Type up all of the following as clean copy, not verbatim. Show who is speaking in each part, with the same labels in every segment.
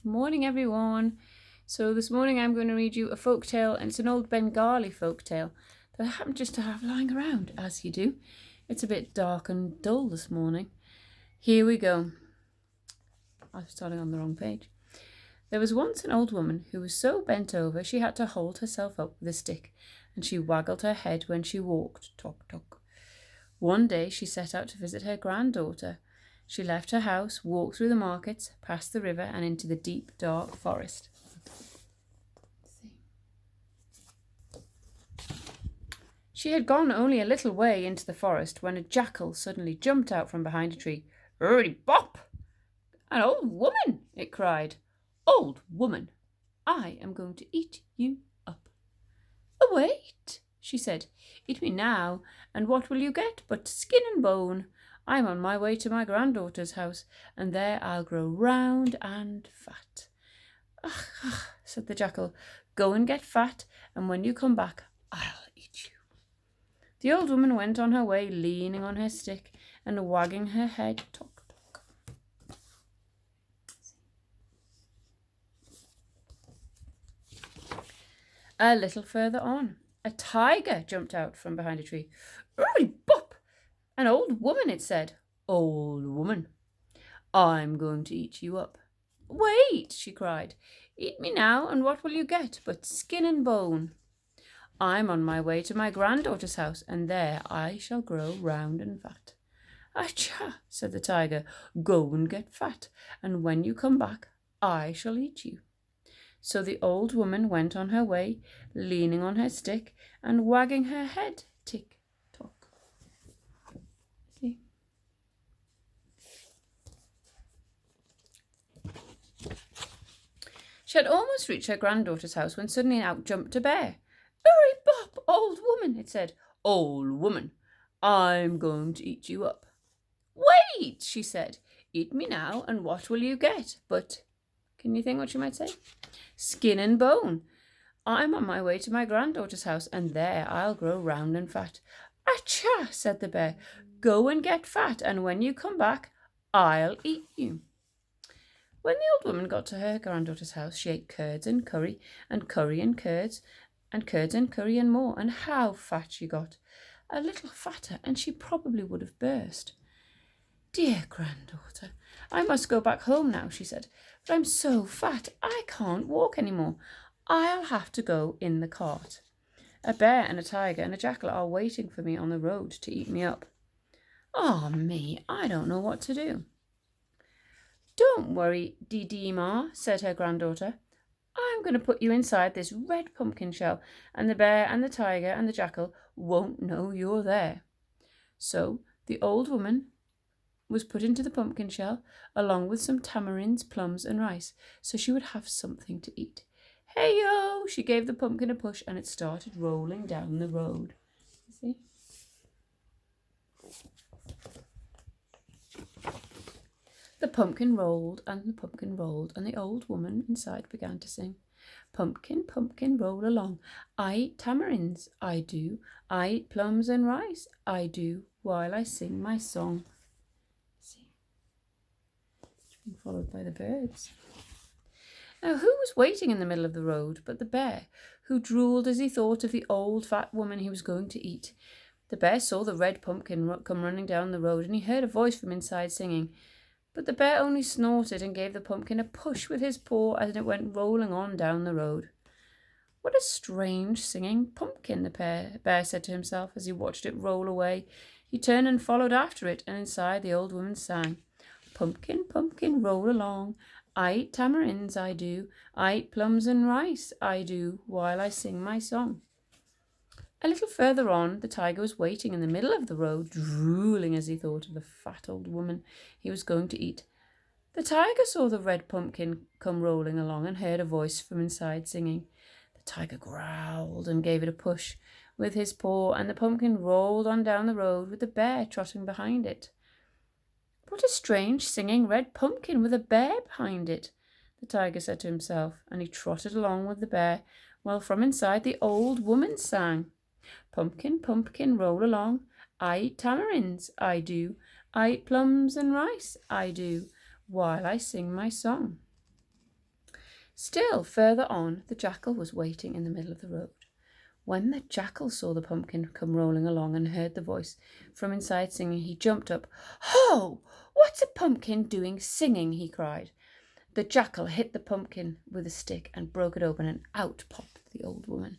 Speaker 1: Morning, everyone. So this morning I'm going to read you a folk tale, and it's an old Bengali folk tale that I happen just to have lying around, as you do. It's a bit dark and dull this morning. Here we go. I was starting on the wrong page. There was once an old woman who was so bent over she had to hold herself up with a stick, and she waggled her head when she walked. Tock, tock. One day she set out to visit her granddaughter. She left her house, walked through the markets, past the river, and into the deep, dark forest. She had gone only a little way into the forest when a jackal suddenly jumped out from behind a tree. "Hurry bop! An old woman!" it cried. "Old woman, I am going to eat you up." "Wait," she said. "Eat me now, and what will you get but skin and bone? I'm on my way to my granddaughter's house, and there I'll grow round and fat." "Ugh, ugh," said the jackal. "Go and get fat, and when you come back, I'll eat you." The old woman went on her way, leaning on her stick and wagging her head. Tock, tock. A little further on, a tiger jumped out from behind a tree. "Hurry bop! An old woman," it said. "Old woman, I'm going to eat you up." "Wait," she cried. "Eat me now, and what will you get but skin and bone? I'm on my way to my granddaughter's house, and there I shall grow round and fat." "Acha," said the tiger. "Go and get fat, and when you come back, I shall eat you." So the old woman went on her way, leaning on her stick and wagging her head. Tick tock. See? She had almost reached her granddaughter's house when suddenly out jumped a bear. "Hurry bop, old woman," it said. "Old woman, I'm going to eat you up." "Wait," she said. "Eat me now, and what will you get but," can you think what you might say? "Skin and bone. I'm on my way to my granddaughter's house, and there I'll grow round and fat." "Acha," said the bear. "Go and get fat, and when you come back, I'll eat you." When the old woman got to her granddaughter's house, she ate curds and curry, and curry and curds, and curds and curry and more, and how fat she got! A little fatter, and she probably would have burst. "Dear granddaughter, I must go back home now," she said, "but I'm so fat I can't walk any more. I'll have to go in the cart. A bear and a tiger and a jackal are waiting for me on the road to eat me up. Ah, me, I don't know what to do." "Don't worry, Dee Ma," said her granddaughter. "I'm going to put you inside this red pumpkin shell, and the bear and the tiger and the jackal won't know you're there." So the old woman was put into the pumpkin shell, along with some tamarinds, plums, and rice, so she would have something to eat. "Hey-yo!" She gave the pumpkin a push, and it started rolling down the road. You see? The pumpkin rolled, and the pumpkin rolled, and the old woman inside began to sing. "Pumpkin, pumpkin, roll along. I eat tamarinds, I do. I eat plums and rice, I do, while I sing my song." See? It's being followed by the birds. Now, who was waiting in the middle of the road but the bear, who drooled as he thought of the old fat woman he was going to eat? The bear saw the red pumpkin come running down the road, and he heard a voice from inside singing. But the bear only snorted and gave the pumpkin a push with his paw as it went rolling on down the road. "What a strange singing pumpkin," the bear said to himself as he watched it roll away. He turned and followed after it, and inside the old woman sang, "Pumpkin, pumpkin, roll along. I eat tamarinds, I do. I eat plums and rice, I do, while I sing my song." A little further on, the tiger was waiting in the middle of the road, drooling as he thought of the fat old woman he was going to eat. The tiger saw the red pumpkin come rolling along and heard a voice from inside singing. The tiger growled and gave it a push with his paw, and the pumpkin rolled on down the road with the bear trotting behind it. "What a strange singing red pumpkin with a bear behind it," the tiger said to himself, and he trotted along with the bear, while from inside the old woman sang, "Pumpkin, pumpkin, roll along. I eat tamarinds, I do. I eat plums and rice, I do, while I sing my song." Still further on, the jackal was waiting in the middle of the road. When the jackal saw the pumpkin come rolling along and heard the voice from inside singing, he jumped up. "Ho! What's a pumpkin doing singing?" he cried. The jackal hit the pumpkin with a stick and broke it open, and out popped the old woman.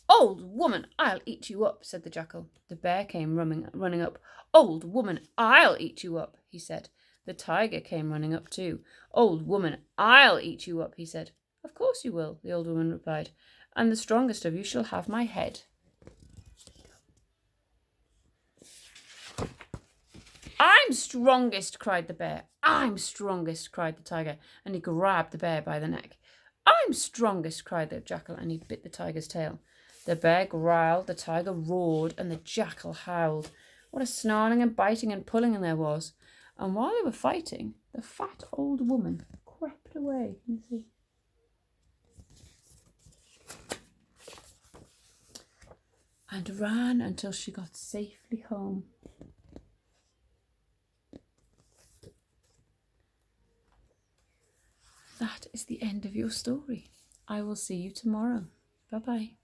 Speaker 1: "Old woman, I'll eat you up," said the jackal. The bear came running up. "Old woman, I'll eat you up," he said. The tiger came running up too. "Old woman, I'll eat you up," he said. "Of course you will," the old woman replied, "and the strongest of you shall have my head." "I'm strongest," cried the bear. "I'm strongest," cried the tiger, and he grabbed the bear by the neck. "I'm strongest," cried the jackal, and he bit the tiger's tail. The bear growled, the tiger roared, and the jackal howled. What a snarling and biting and pulling there was! And while they were fighting, the fat old woman crept away from the sea and ran until she got safely home. That is the end of your story. I will see you tomorrow. Bye-bye.